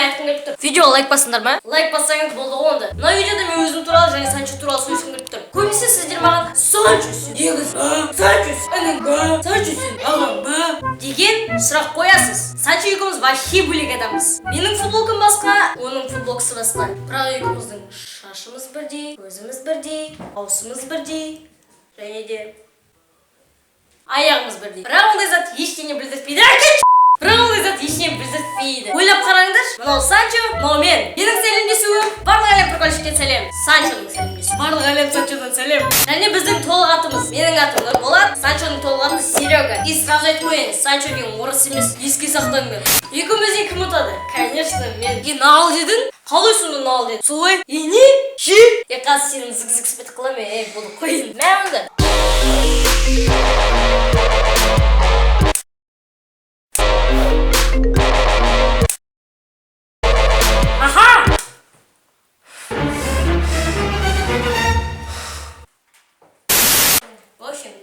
айтқым келіп тұр. Видеоға лайк басыңдар ма? Лайк бассаңыз болды ғой онда. Мына видеода мен өзім туралы және Санчо туралы сөйлескім келіп тұр. Көбінесе сіздер маған Санчо сен егіз ба? Санчо сенің ба? Санчо сен ағаң ба? деген сұрақ қоясыз. Санчо екеуміз вообще бөлек адамбыз. Менің футболкам басқа, оның футболкасы басқа. Бірақ екеуміздің шашымыз бірдей, көзіміз бірдей, аузымыз бірдей, және де аяғымыз бірдей. Бірақ ондай зат ештеңе білдіртпейді. Ойлап қараңдаршы, мынау Санчо, мынау мен. Менің сәлемдесуім барлық әлем прикольщиктен сәлем. Санчоның сәлемдесуі барлық әлем Санчодан сәлем. Және біздің толық атымыз. Менің атым Нұрболат, Санчоның толық аты Серега. И сразу айтып қояйын, Санчо деген орыс емес, еске сақтаңдар. Екеумізден кім ұтады? Конечно, мен. Нағыл дедің? Қалай сонда нағыл дедің? Солай? Не? Ше? Қазір сенің зік-зік спет қыламын, болды қойын. Мәңді.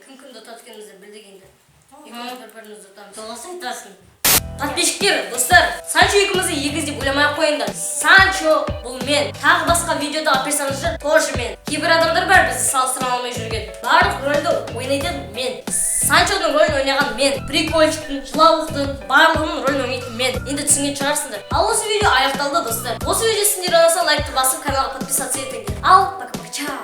Кім-кімді ұтатқанымызды білдік енді. Екеуміз бір-бірімізді ұтамыз. Солғасы айтасың. Подписчиктер, достар, Санчо екеумізді егіз деп ойламай-ақ қойыңдар. Санчо бұл мен. Тағы басқа видеодағы персонаждар тоже мен. Кейбір адамдар бар бізді салыстыра алмай жүрген. Барлық рөлді ойнайтын мен. Санчоның рөлін ойнаған мен. Прикольчиктің, жылауықтың, барлығының рөлін ойнайтын мен. Енді түсінген шығарсыңдар. Ал осы видео аяқталды, достар. Осы видео сіздер ұнаса лайкты басып, каналға подписаться етіңдер. Ал, пока-пока, чао.